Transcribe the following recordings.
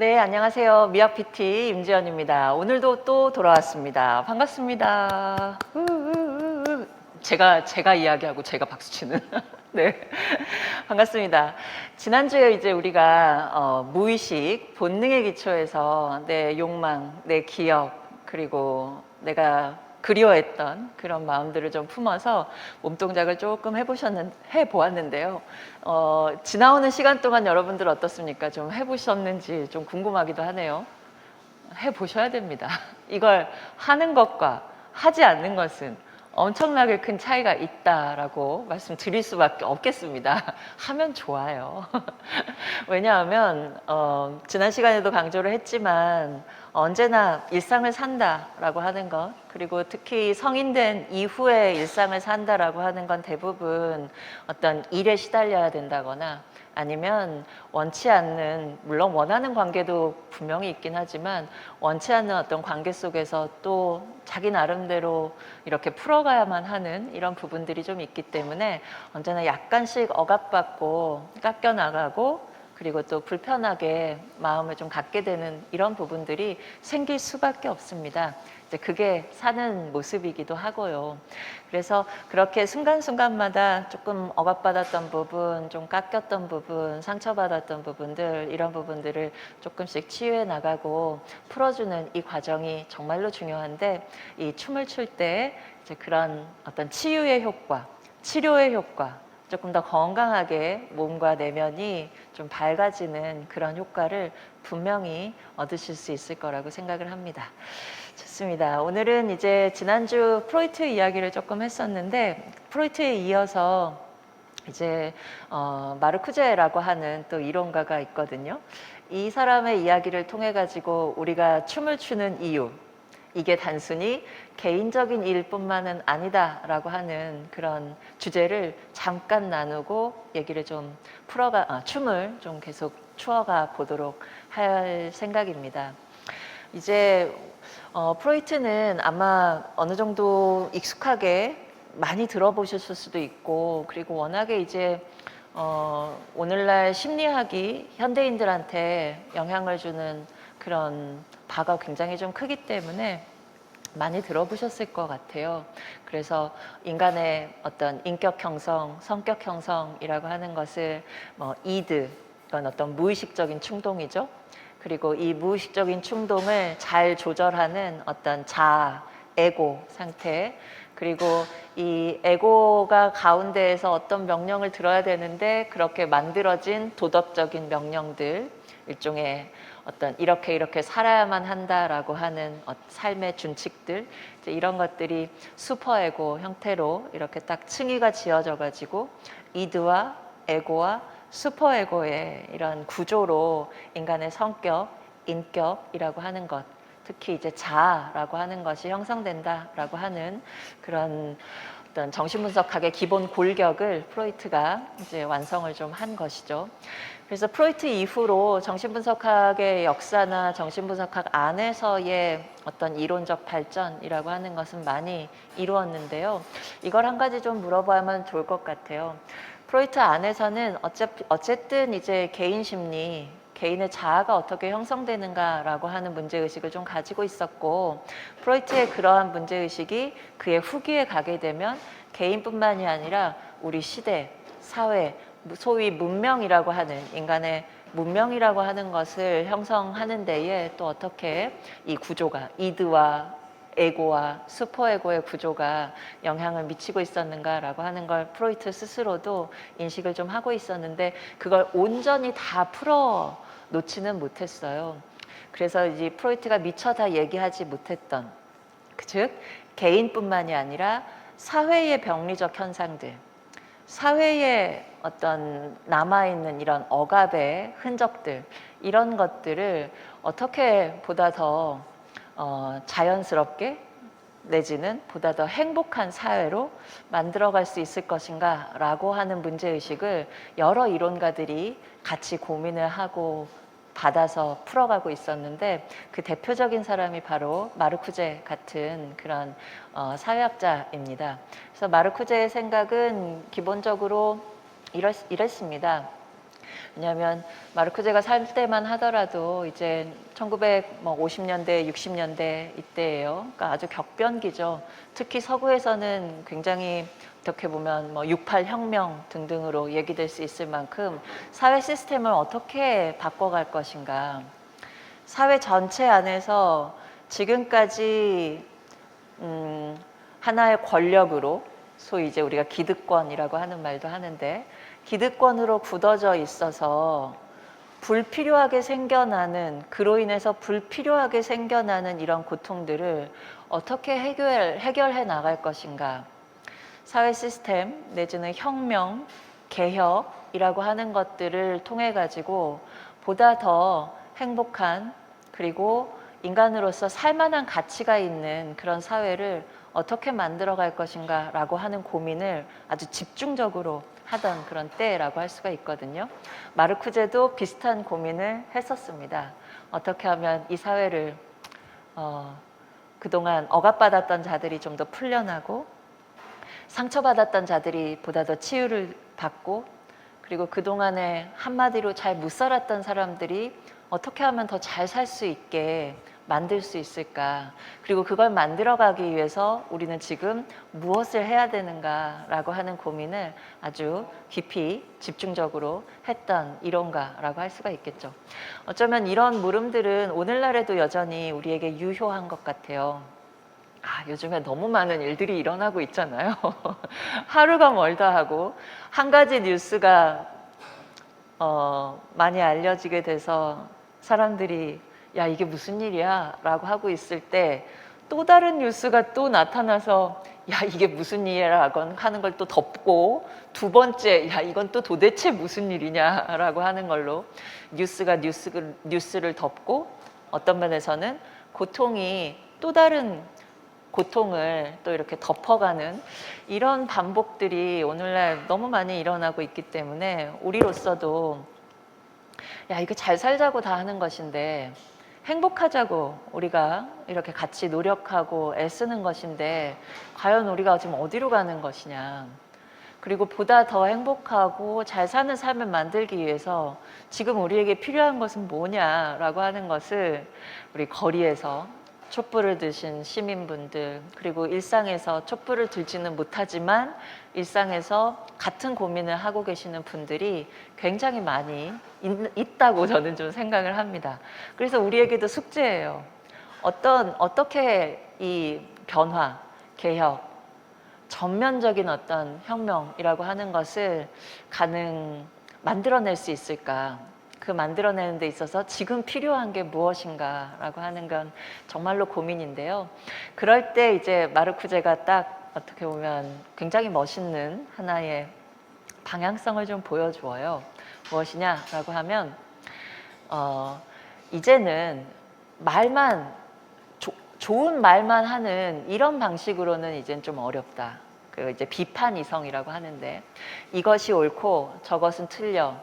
네, 안녕하세요. 미학 PT 임지연입니다. 오늘도 또 돌아왔습니다. 반갑습니다. 제가 이야기하고 제가 박수 치는. 네, 반갑습니다. 지난주에 이제 우리가 무의식, 본능의 기초에서 내 욕망, 내 기억, 그리고 내가 그리워했던 그런 마음들을 좀 품어서 몸 동작을 조금 해보았는데요. 지나오는 시간 동안 여러분들 어떻습니까? 좀 해보셨는지 좀 궁금하기도 하네요. 해보셔야 됩니다. 이걸 하는 것과 하지 않는 것은 엄청나게 큰 차이가 있다라고 말씀드릴 수밖에 없겠습니다. 하면 좋아요. 왜냐하면 지난 시간에도 강조를 했지만 언제나 일상을 산다라고 하는 것, 그리고 특히 성인된 이후에 일상을 산다라고 하는 건 대부분 어떤 일에 시달려야 된다거나 아니면 원치 않는, 물론 원하는 관계도 분명히 있긴 하지만 원치 않는 어떤 관계 속에서 또 자기 나름대로 이렇게 풀어가야만 하는 이런 부분들이 좀 있기 때문에 언제나 약간씩 억압받고 깎여나가고 그리고 또 불편하게 마음을 좀 갖게 되는 이런 부분들이 생길 수밖에 없습니다. 이제 그게 사는 모습이기도 하고요. 그래서 그렇게 순간순간마다 조금 억압받았던 부분, 좀 깎였던 부분, 상처받았던 부분들, 이런 부분들을 조금씩 치유해 나가고 풀어주는 이 과정이 정말로 중요한데, 이 춤을 출 때 이제 그런 어떤 치유의 효과, 치료의 효과, 조금 더 건강하게 몸과 내면이 좀 밝아지는 그런 효과를 분명히 얻으실 수 있을 거라고 생각을 합니다. 좋습니다. 오늘은 이제 지난주 프로이트 이야기를 조금 했었는데, 프로이트에 이어서 이제 마르쿠제라고 하는 또 이론가가 있거든요. 이 사람의 이야기를 통해 가지고 우리가 춤을 추는 이유, 이게 단순히 개인적인 일뿐만은 아니다라고 하는 그런 주제를 잠깐 나누고 얘기를 좀 춤을 좀 계속 추어가 보도록 할 생각입니다. 이제 프로이트는 아마 어느 정도 익숙하게 많이 들어보셨을 수도 있고, 그리고 워낙에 이제 오늘날 심리학이 현대인들한테 영향을 주는 그런 바가 굉장히 좀 크기 때문에 많이 들어보셨을 것 같아요. 그래서 인간의 어떤 인격 형성, 성격 형성이라고 하는 것을 이드, 이건 어떤 무의식적인 충동이죠. 그리고 이 무의식적인 충동을 잘 조절하는 어떤 자아, 에고 상태, 그리고 이 에고가 가운데에서 어떤 명령을 들어야 되는데 그렇게 만들어진 도덕적인 명령들, 일종의 어떤 이렇게 살아야만 한다라고 하는 삶의 준칙들, 이런 것들이 슈퍼에고 형태로 이렇게 딱 층위가 지어져 가지고 이드와 에고와 슈퍼에고의 이런 구조로 인간의 성격, 인격이라고 하는 것, 특히 이제 자아라고 하는 것이 형성된다라고 하는 그런 어떤 정신분석학의 기본 골격을 프로이트가 이제 완성을 좀 한 것이죠. 그래서 프로이트 이후로 정신분석학의 역사나 정신분석학 안에서의 어떤 이론적 발전이라고 하는 것은 많이 이루었는데요. 이걸 한 가지 좀 물어봐야만 좋을 것 같아요. 프로이트 안에서는 어쨌든 이제 개인 심리, 개인의 자아가 어떻게 형성되는가라고 하는 문제의식을 좀 가지고 있었고, 프로이트의 그러한 문제의식이 그의 후기에 가게 되면 개인뿐만이 아니라 우리 시대, 사회, 소위 문명이라고 하는, 인간의 문명이라고 하는 것을 형성하는 데에 또 어떻게 이 구조가 이드와 에고와 슈퍼에고의 구조가 영향을 미치고 있었는가라고 하는 걸 프로이트 스스로도 인식을 좀 하고 있었는데, 그걸 온전히 다 풀어 놓지는 못했어요. 그래서 이제 프로이트가 미처 다 얘기하지 못했던, 즉 개인뿐만이 아니라 사회의 병리적 현상들, 사회에 어떤 남아있는 이런 억압의 흔적들, 이런 것들을 어떻게 보다 더 자연스럽게 내지는 보다 더 행복한 사회로 만들어갈 수 있을 것인가 라고 하는 문제의식을 여러 이론가들이 같이 고민을 하고 받아서 풀어가고 있었는데, 그 대표적인 사람이 바로 마르쿠제 같은 그런 사회학자입니다. 그래서 마르쿠제의 생각은 기본적으로 이랬습니다. 왜냐하면 마르크제가 살 때만 하더라도 이제 1950년대, 60년대 이때예요. 그러니까 아주 격변기죠. 특히 서구에서는 굉장히 어떻게 보면 뭐 68 혁명 등등으로 얘기될 수 있을 만큼 사회 시스템을 어떻게 바꿔갈 것인가. 사회 전체 안에서 지금까지 하나의 권력으로 소위 이제 우리가 기득권이라고 하는 말도 하는데 기득권으로 굳어져 있어서 불필요하게 생겨나는 그로 인해서 불필요하게 생겨나는 이런 고통들을 어떻게 해결해 나갈 것인가. 사회 시스템 내지는 혁명, 개혁이라고 하는 것들을 통해 가지고 보다 더 행복한 그리고 인간으로서 살만한 가치가 있는 그런 사회를 어떻게 만들어 갈 것인가 라고 하는 고민을 아주 집중적으로 하던 그런 때라고 할 수가 있거든요. 마르크제도 비슷한 고민을 했었습니다. 어떻게 하면 이 사회를 그동안 억압받았던 자들이 좀 더 풀려나고 상처받았던 자들이 보다 더 치유를 받고 그리고 그동안에 한마디로 잘 못 살았던 사람들이 어떻게 하면 더 잘 살 수 있게 만들 수 있을까? 그리고 그걸 만들어가기 위해서 우리는 지금 무엇을 해야 되는가라고 하는 고민을 아주 깊이 집중적으로 했던 이론가라고 할 수가 있겠죠. 어쩌면 이런 물음들은 오늘날에도 여전히 우리에게 유효한 것 같아요. 요즘에 너무 많은 일들이 일어나고 있잖아요. 하루가 멀다 하고 한 가지 뉴스가 많이 알려지게 돼서 사람들이 야 이게 무슨 일이야 라고 하고 있을 때 또 다른 뉴스가 또 나타나서 야 이게 무슨 일이야 라고 하는 걸 또 덮고 두 번째 야 이건 또 도대체 무슨 일이냐 라고 하는 걸로 뉴스가 뉴스를 덮고 어떤 면에서는 고통이 또 다른 고통을 또 이렇게 덮어가는 이런 반복들이 오늘날 너무 많이 일어나고 있기 때문에 우리로서도 야 이거 잘 살자고 다 하는 것인데 행복하자고 우리가 이렇게 같이 노력하고 애쓰는 것인데 과연 우리가 지금 어디로 가는 것이냐. 그리고 보다 더 행복하고 잘 사는 삶을 만들기 위해서 지금 우리에게 필요한 것은 뭐냐라고 하는 것을 우리 거리에서 촛불을 드신 시민분들 그리고 일상에서 촛불을 들지는 못하지만 일상에서 같은 고민을 하고 계시는 분들이 굉장히 많이 있다고 저는 좀 생각을 합니다. 그래서 우리에게도 숙제예요. 어떻게 이 변화, 개혁, 전면적인 어떤 혁명이라고 하는 것을 만들어낼 수 있을까? 그 만들어내는 데 있어서 지금 필요한 게 무엇인가라고 하는 건 정말로 고민인데요. 그럴 때 이제 마르크제가 딱 어떻게 보면 굉장히 멋있는 하나의 방향성을 좀 보여주어요. 무엇이냐라고 하면 이제는 좋은 말만 하는 이런 방식으로는 이젠 좀 어렵다. 그 이제 비판 이성이라고 하는데 이것이 옳고 저것은 틀려.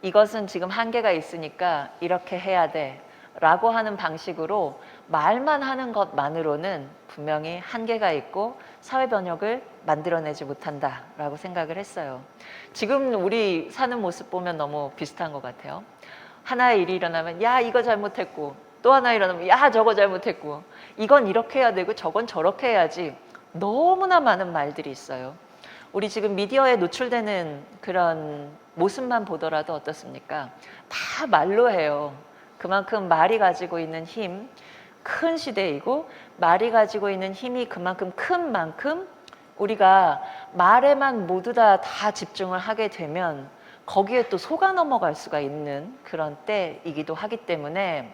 이것은 지금 한계가 있으니까 이렇게 해야 돼 라고 하는 방식으로 말만 하는 것만으로는 분명히 한계가 있고 사회 변혁을 만들어내지 못한다 라고 생각을 했어요. 지금 우리 사는 모습 보면 너무 비슷한 것 같아요. 하나의 일이 일어나면 야 이거 잘못했고 또 하나 일어나면 야 저거 잘못했고 이건 이렇게 해야 되고 저건 저렇게 해야지 너무나 많은 말들이 있어요. 우리 지금 미디어에 노출되는 그런 모습만 보더라도 어떻습니까? 다 말로 해요. 그만큼 말이 가지고 있는 힘, 큰 시대이고 말이 가지고 있는 힘이 그만큼 큰 만큼 우리가 말에만 모두 다 집중을 하게 되면 거기에 또 속아 넘어갈 수가 있는 그런 때이기도 하기 때문에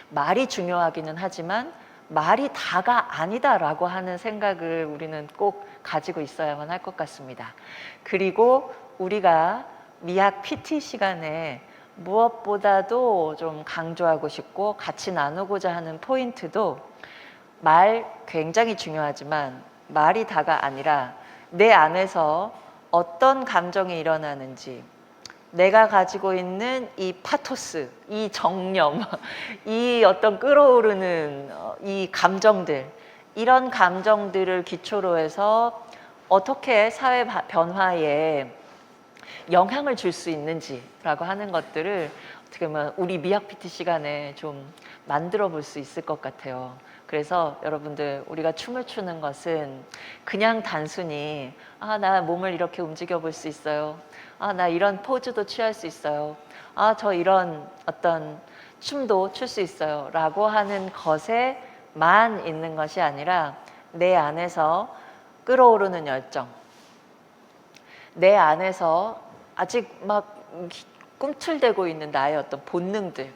말이 중요하기는 하지만 말이 다가 아니다라고 하는 생각을 우리는 꼭 가지고 있어야만 할 것 같습니다. 그리고 우리가 미학 PT 시간에 무엇보다도 좀 강조하고 싶고 같이 나누고자 하는 포인트도 말 굉장히 중요하지만 말이 다가 아니라 내 안에서 어떤 감정이 일어나는지 내가 가지고 있는 이 파토스, 이 정념, 이 어떤 끌어오르는 이 감정들, 이런 감정들을 기초로 해서 어떻게 사회 변화에 영향을 줄 수 있는지라고 하는 것들을 어떻게 보면 우리 미학 PT 시간에 좀 만들어 볼 수 있을 것 같아요. 그래서 여러분들, 우리가 춤을 추는 것은 그냥 단순히 나 몸을 이렇게 움직여 볼 수 있어요. 나 이런 포즈도 취할 수 있어요. 저 이런 어떤 춤도 출 수 있어요. 라고 하는 것에만 있는 것이 아니라 내 안에서 끓어오르는 열정, 내 안에서 아직 막 꿈틀대고 있는 나의 어떤 본능들,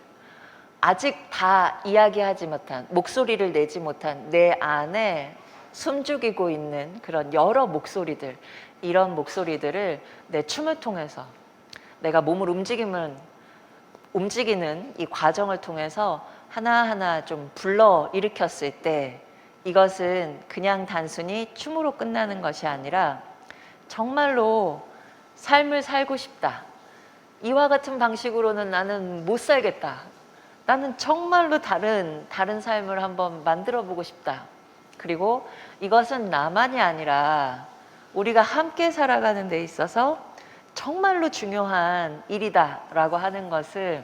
아직 다 이야기하지 못한, 목소리를 내지 못한 내 안에 숨죽이고 있는 그런 여러 목소리들, 이런 목소리들을 내 춤을 통해서, 내가 몸을 움직이는 이 과정을 통해서 하나하나 좀 불러 일으켰을 때, 이것은 그냥 단순히 춤으로 끝나는 것이 아니라 정말로 삶을 살고 싶다, 이와 같은 방식으로는 나는 못 살겠다, 나는 정말로 다른 삶을 한번 만들어 보고 싶다, 그리고 이것은 나만이 아니라 우리가 함께 살아가는 데 있어서 정말로 중요한 일이다 라고 하는 것을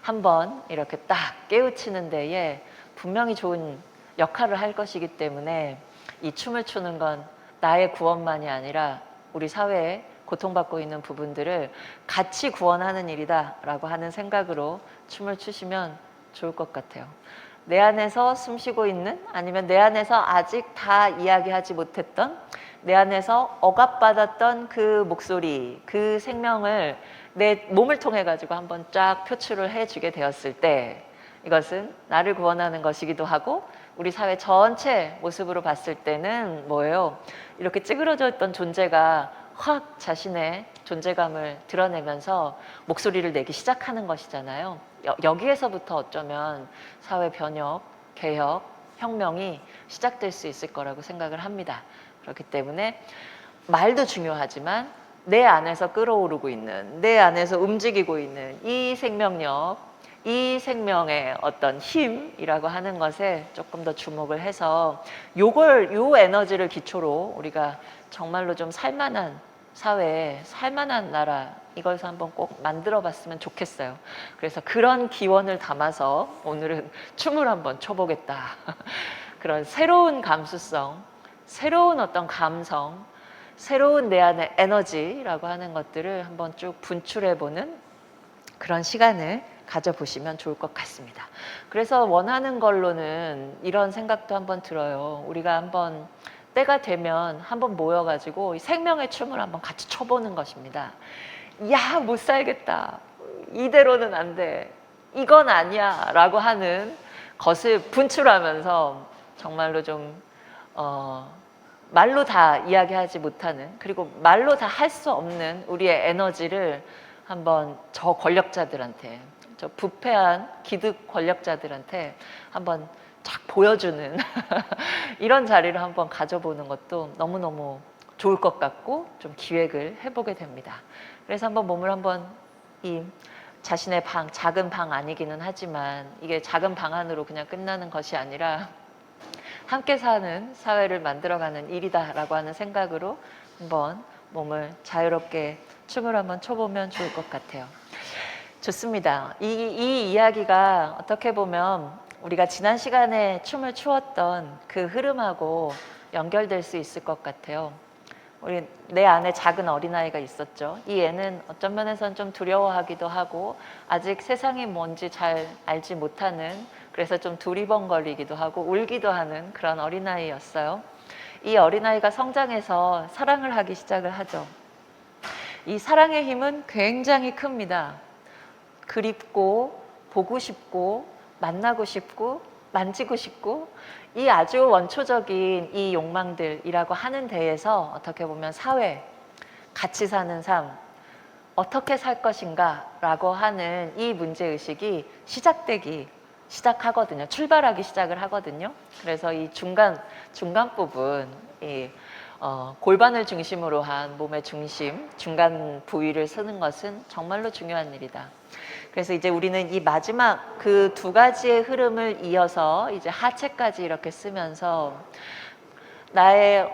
한번 이렇게 딱 깨우치는 데에 분명히 좋은 역할을 할 것이기 때문에, 이 춤을 추는 건 나의 구원만이 아니라 우리 사회에 고통받고 있는 부분들을 같이 구원하는 일이다 라고 하는 생각으로 춤을 추시면 좋을 것 같아요. 내 안에서 숨쉬고 있는, 아니면 내 안에서 아직 다 이야기하지 못했던, 내 안에서 억압받았던 그 목소리, 그 생명을 내 몸을 통해 가지고 한번 쫙 표출을 해주게 되었을 때, 이것은 나를 구원하는 것이기도 하고, 우리 사회 전체 모습으로 봤을 때는 뭐예요? 이렇게 찌그러져 있던 존재가 확 자신의 존재감을 드러내면서 목소리를 내기 시작하는 것이잖아요. 여기에서부터 어쩌면 사회 변혁, 개혁, 혁명이 시작될 수 있을 거라고 생각을 합니다. 그렇기 때문에 말도 중요하지만 내 안에서 끌어오르고 있는, 내 안에서 움직이고 있는 이 생명력, 이 생명의 어떤 힘이라고 하는 것에 조금 더 주목을 해서 요 에너지를 기초로 우리가 정말로 좀 살만한 사회, 살만한 나라, 이것을 한번 꼭 만들어 봤으면 좋겠어요. 그래서 그런 기원을 담아서 오늘은 춤을 한번 춰보겠다. 그런 새로운 감수성, 새로운 어떤 감성, 새로운 내 안의 에너지라고 하는 것들을 한번 쭉 분출해보는 그런 시간을 가져보시면 좋을 것 같습니다. 그래서 원하는 걸로는 이런 생각도 한번 들어요. 우리가 한번 때가 되면 한번 모여가지고 생명의 춤을 한번 같이 춰보는 것입니다. 야, 못 살겠다, 이대로는 안 돼, 이건 아니야 라고 하는 것을 분출하면서 정말로 좀 말로 다 이야기하지 못하는, 그리고 말로 다 할 수 없는 우리의 에너지를 한번 저 권력자들한테, 저 부패한 기득 권력자들한테 한번 쫙 보여주는 이런 자리를 한번 가져보는 것도 너무너무 좋을 것 같고 좀 기획을 해보게 됩니다. 그래서 한번 몸을 한번 이 자신의 방, 작은 방 아니기는 하지만 이게 작은 방 안으로 그냥 끝나는 것이 아니라 함께 사는 사회를 만들어가는 일이다라고 하는 생각으로 한번 몸을 자유롭게 춤을 한번 춰보면 좋을 것 같아요. 좋습니다. 이 이야기가 어떻게 보면 우리가 지난 시간에 춤을 추었던 그 흐름하고 연결될 수 있을 것 같아요. 내 안에 작은 어린아이가 있었죠. 이 애는 어떤 면에서는 좀 두려워하기도 하고 아직 세상이 뭔지 잘 알지 못하는, 그래서 좀 두리번거리기도 하고 울기도 하는 그런 어린아이였어요. 이 어린아이가 성장해서 사랑을 하기 시작을 하죠. 이 사랑의 힘은 굉장히 큽니다. 그립고 보고 싶고 만나고 싶고 만지고 싶고, 이 아주 원초적인 이 욕망들이라고 하는 데에서 어떻게 보면 사회, 같이 사는 삶, 어떻게 살 것인가 라고 하는 이 문제의식이 시작하거든요. 출발하기 시작을 하거든요. 그래서 이 중간 부분, 이 골반을 중심으로 한 몸의 중심, 중간 부위를 쓰는 것은 정말로 중요한 일이다. 그래서 이제 우리는 이 마지막 그 두 가지의 흐름을 이어서 이제 하체까지 이렇게 쓰면서 나의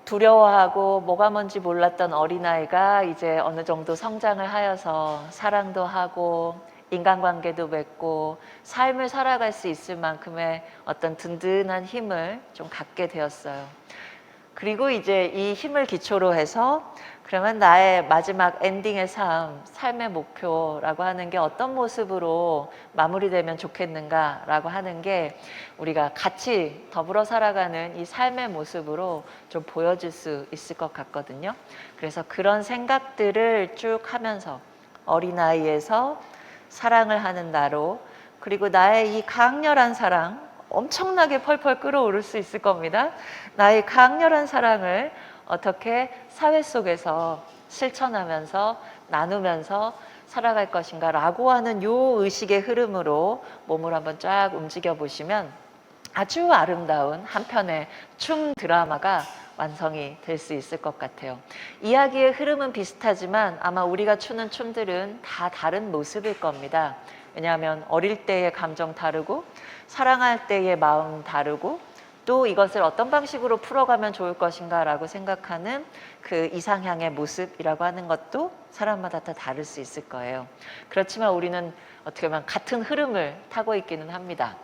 두려워하고 뭐가 뭔지 몰랐던 어린아이가 이제 어느 정도 성장을 하여서 사랑도 하고 인간관계도 맺고 삶을 살아갈 수 있을 만큼의 어떤 든든한 힘을 좀 갖게 되었어요. 그리고 이제 이 힘을 기초로 해서 그러면 나의 마지막 엔딩의 삶의 목표라고 하는 게 어떤 모습으로 마무리되면 좋겠는가라고 하는 게 우리가 같이 더불어 살아가는 이 삶의 모습으로 좀 보여질 수 있을 것 같거든요. 그래서 그런 생각들을 쭉 하면서 어린아이에서 사랑을 하는 나로, 그리고 나의 이 강렬한 사랑, 엄청나게 펄펄 끓어오를 수 있을 겁니다. 나의 강렬한 사랑을 어떻게 사회 속에서 실천하면서 나누면서 살아갈 것인가 라고 하는 요 의식의 흐름으로 몸을 한번 쫙 움직여 보시면 아주 아름다운 한 편의 춤 드라마가 완성이 될 수 있을 것 같아요. 이야기의 흐름은 비슷하지만 아마 우리가 추는 춤들은 다 다른 모습일 겁니다. 왜냐하면 어릴 때의 감정 다르고 사랑할 때의 마음 다르고 또 이것을 어떤 방식으로 풀어가면 좋을 것인가 라고 생각하는 그 이상향의 모습이라고 하는 것도 사람마다 다 다를 수 있을 거예요. 그렇지만 우리는 어떻게 보면 같은 흐름을 타고 있기는 합니다.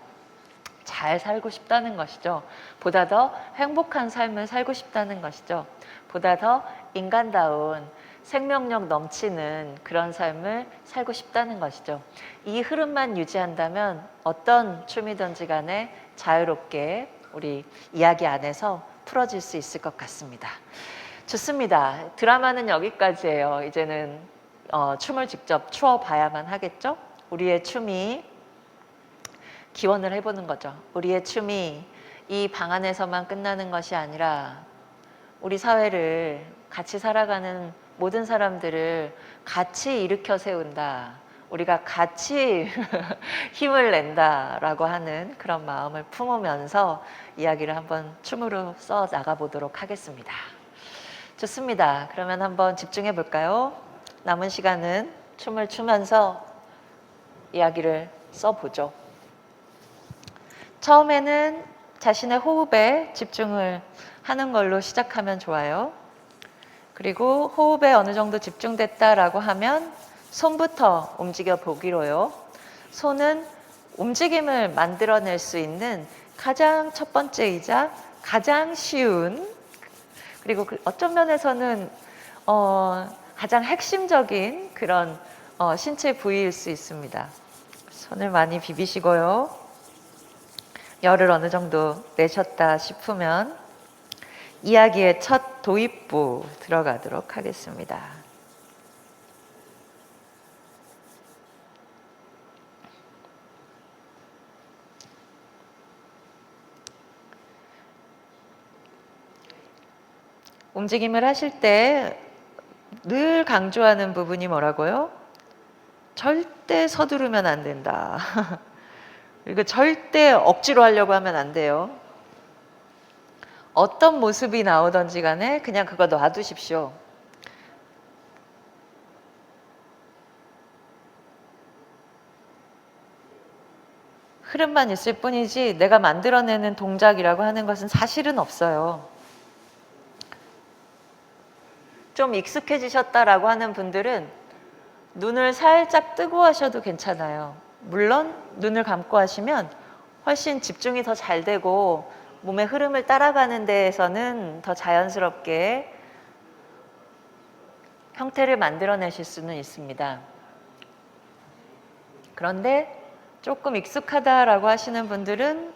잘 살고 싶다는 것이죠. 보다 더 행복한 삶을 살고 싶다는 것이죠. 보다 더 인간다운 생명력 넘치는 그런 삶을 살고 싶다는 것이죠. 이 흐름만 유지한다면 어떤 춤이든지 간에 자유롭게 우리 이야기 안에서 풀어질 수 있을 것 같습니다. 좋습니다. 드라마는 여기까지예요. 이제는 춤을 직접 추어봐야만 하겠죠? 우리의 춤이 기원을 해보는 거죠. 우리의 춤이 이 방 안에서만 끝나는 것이 아니라 우리 사회를 같이 살아가는 모든 사람들을 같이 일으켜 세운다. 우리가 같이 힘을 낸다라고 하는 그런 마음을 품으면서 이야기를 한번 춤으로 써 나가보도록 하겠습니다. 좋습니다. 그러면 한번 집중해 볼까요? 남은 시간은 춤을 추면서 이야기를 써보죠. 처음에는 자신의 호흡에 집중을 하는 걸로 시작하면 좋아요. 그리고 호흡에 어느 정도 집중됐다라고 하면 손부터 움직여 보기로요. 손은 움직임을 만들어낼 수 있는 가장 첫 번째이자 가장 쉬운, 그리고 어떤 면에서는 가장 핵심적인 그런 신체 부위일 수 있습니다. 손을 많이 비비시고요. 열을 어느 정도 내셨다 싶으면 이야기의 첫 도입부 들어가도록 하겠습니다. 움직임을 하실 때 늘 강조하는 부분이 뭐라고요? 절대 서두르면 안 된다. 그리고 절대 억지로 하려고 하면 안 돼요. 어떤 모습이 나오든지 간에 그냥 그거 놔두십시오. 흐름만 있을 뿐이지 내가 만들어내는 동작이라고 하는 것은 사실은 없어요. 좀 익숙해지셨다라고 하는 분들은 눈을 살짝 뜨고 하셔도 괜찮아요. 물론 눈을 감고 하시면 훨씬 집중이 더 잘 되고 몸의 흐름을 따라가는 데에서는 더 자연스럽게 형태를 만들어내실 수는 있습니다. 그런데 조금 익숙하다라고 하시는 분들은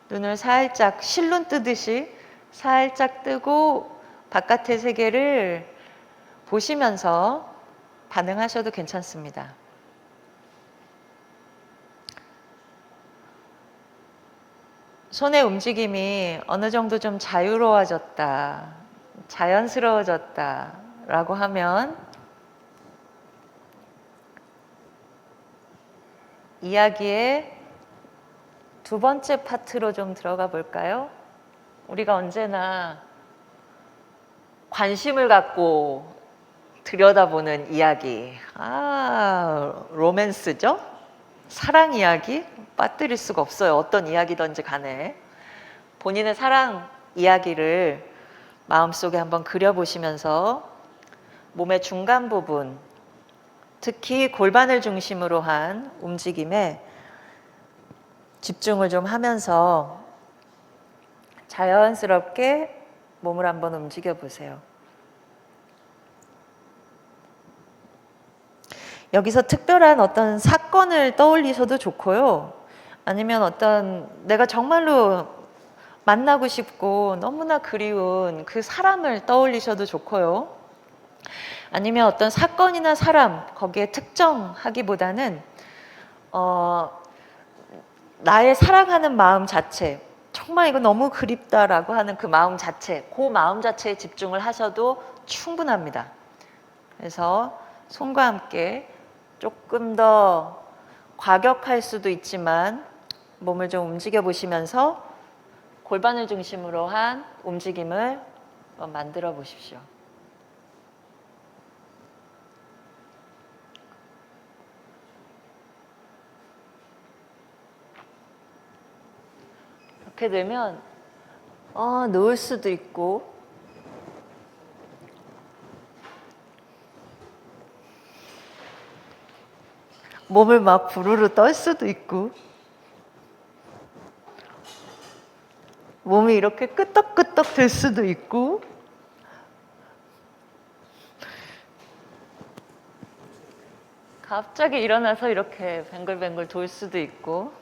눈을 살짝 실눈 뜨듯이 살짝 뜨고 바깥의 세계를 보시면서 반응하셔도 괜찮습니다. 손의 움직임이 어느 정도 좀 자유로워졌다, 자연스러워졌다 라고 하면 이야기의 두 번째 파트로 좀 들어가 볼까요? 우리가 언제나 관심을 갖고 들여다보는 이야기, 로맨스죠? 사랑 이야기 빠뜨릴 수가 없어요. 어떤 이야기든지 간에 본인의 사랑 이야기를 마음속에 한번 그려보시면서 몸의 중간 부분, 특히 골반을 중심으로 한 움직임에 집중을 좀 하면서 자연스럽게 몸을 한번 움직여 보세요. 여기서 특별한 어떤 사건을 떠올리셔도 좋고요. 아니면 어떤 내가 정말로 만나고 싶고 너무나 그리운 그 사람을 떠올리셔도 좋고요. 아니면 어떤 사건이나 사람, 거기에 특정하기보다는 나의 사랑하는 마음 자체, 정말 이거 너무 그립다라고 하는 그 마음 자체, 그 마음 자체에 집중을 하셔도 충분합니다. 그래서 손과 함께 조금 더 과격할 수도 있지만 몸을 좀 움직여 보시면서 골반을 중심으로 한 움직임을 만들어 보십시오. 이렇게 되면 누울 수도 있고 몸을 막 부르르 떨 수도 있고 몸이 이렇게 끄덕끄덕 될 수도 있고 갑자기 일어나서 이렇게 뱅글뱅글 돌 수도 있고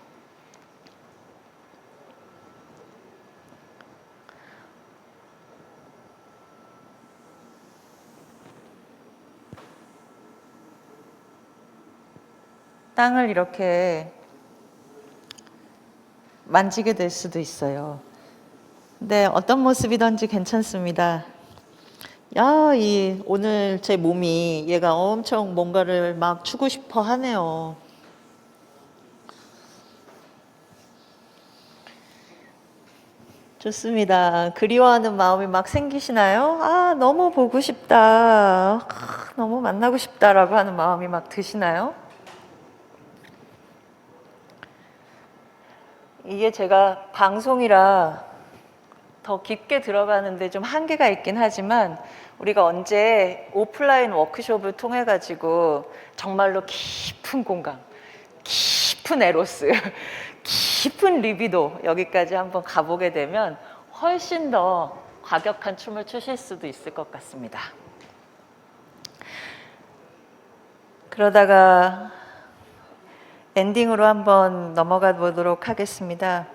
땅을 이렇게 만지게 될 수도 있어요. 근데 어떤 모습이든지 괜찮습니다. 오늘 제 몸이 얘가 엄청 뭔가를 막 추고 싶어 하네요. 좋습니다. 그리워하는 마음이 막 생기시나요? 너무 보고 싶다. 너무 만나고 싶다라고 하는 마음이 막 드시나요? 이게 제가 방송이라 더 깊게 들어가는데 좀 한계가 있긴 하지만 우리가 언제 오프라인 워크숍을 통해 가지고 정말로 깊은 공감, 깊은 에로스, 깊은 리비도 여기까지 한번 가보게 되면 훨씬 더 과격한 춤을 추실 수도 있을 것 같습니다. 그러다가 엔딩으로 한번 넘어가 보도록 하겠습니다.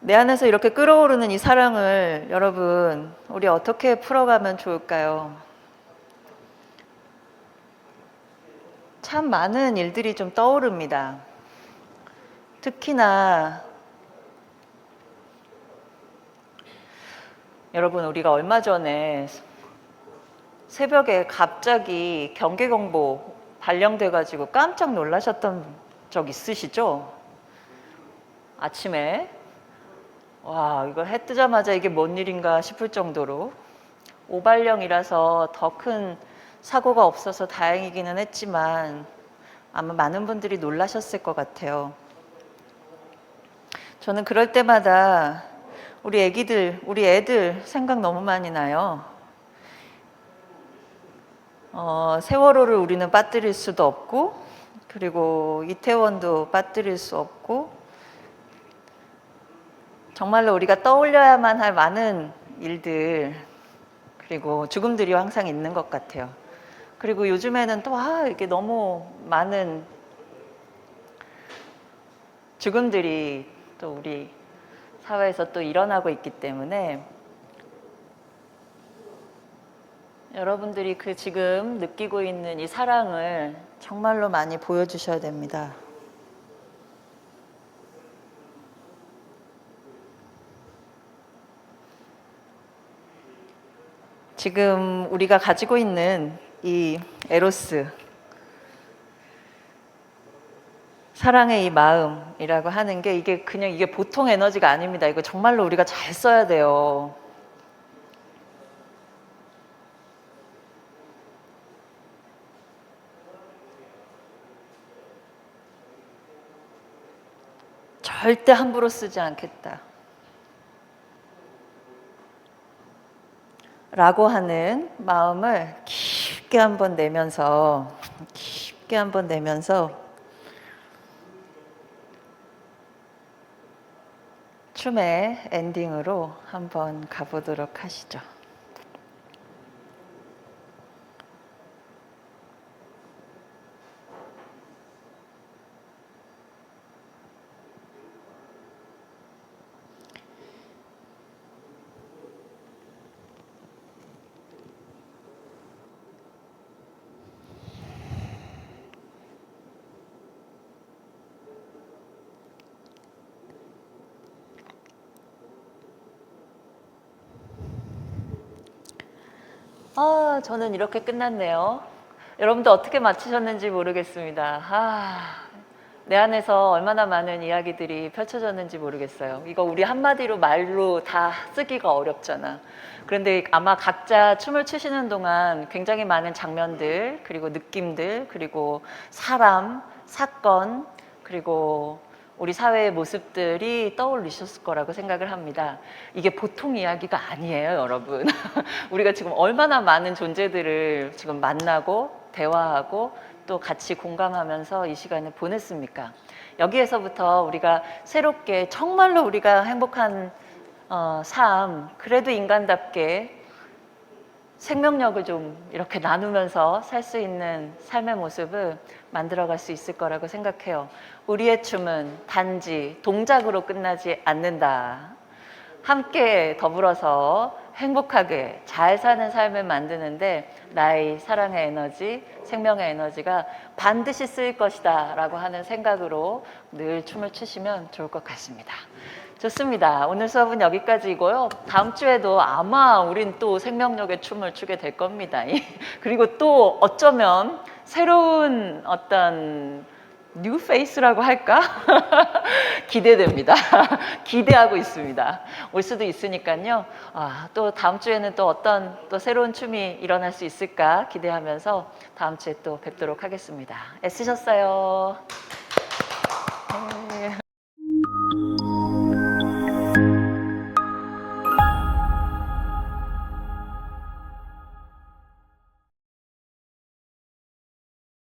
내 안에서 이렇게 끓어오르는 이 사랑을 여러분, 우리 어떻게 풀어가면 좋을까요? 참 많은 일들이 좀 떠오릅니다. 특히나 여러분, 우리가 얼마 전에 새벽에 갑자기 경계경보 발령돼가지고 깜짝 놀라셨던 적 있으시죠? 아침에 와, 이거 해 뜨자마자 이게 뭔 일인가 싶을 정도로 오발령이라서 더 큰 사고가 없어서 다행이기는 했지만 아마 많은 분들이 놀라셨을 것 같아요. 저는 그럴 때마다 우리 애들 생각 너무 많이 나요. 세월호를 우리는 빠뜨릴 수도 없고, 그리고 이태원도 빠뜨릴 수 없고, 정말로 우리가 떠올려야만 할 많은 일들, 그리고 죽음들이 항상 있는 것 같아요. 그리고 요즘에는 또 이게 너무 많은 죽음들이 또 우리 사회에서 또 일어나고 있기 때문에 여러분들이 그 지금 느끼고 있는 이 사랑을 정말로 많이 보여주셔야 됩니다. 지금 우리가 가지고 있는 이 에로스, 사랑의 이 마음이라고 하는 게 이게 그냥 이게 보통 에너지가 아닙니다. 이거 정말로 우리가 잘 써야 돼요. 절대 함부로 쓰지 않겠다. 라고 하는 마음을 깊게 한번 내면서 춤의 엔딩으로 한번 가보도록 하시죠. 저는 이렇게 끝났네요. 여러분도 어떻게 마치셨는지 모르겠습니다. 내 안에서 얼마나 많은 이야기들이 펼쳐졌는지 모르겠어요. 이거 우리 한마디로 말로 다 쓰기가 어렵잖아. 그런데 아마 각자 춤을 추시는 동안 굉장히 많은 장면들, 그리고 느낌들, 그리고 사람, 사건, 그리고 우리 사회의 모습들이 떠올리셨을 거라고 생각을 합니다. 이게 보통 이야기가 아니에요, 여러분. 우리가 지금 얼마나 많은 존재들을 지금 만나고 대화하고 또 같이 공감하면서 이 시간을 보냈습니까? 여기에서부터 우리가 새롭게 정말로 우리가 행복한 삶, 그래도 인간답게 생명력을 좀 이렇게 나누면서 살 수 있는 삶의 모습을 만들어갈 수 있을 거라고 생각해요. 우리의 춤은 단지 동작으로 끝나지 않는다. 함께 더불어서 행복하게 잘 사는 삶을 만드는데 나의 사랑의 에너지, 생명의 에너지가 반드시 쓰일 것이다 라고 하는 생각으로 늘 춤을 추시면 좋을 것 같습니다. 좋습니다. 오늘 수업은 여기까지이고요. 다음 주에도 아마 우린 또 생명력의 춤을 추게 될 겁니다. 그리고 또 어쩌면 새로운 어떤 뉴 페이스라고 할까? 기대됩니다. 기대하고 있습니다. 올 수도 있으니까요. 또 다음 주에는 또 어떤 또 새로운 춤이 일어날 수 있을까 기대하면서 다음 주에 또 뵙도록 하겠습니다. 애쓰셨어요. 네.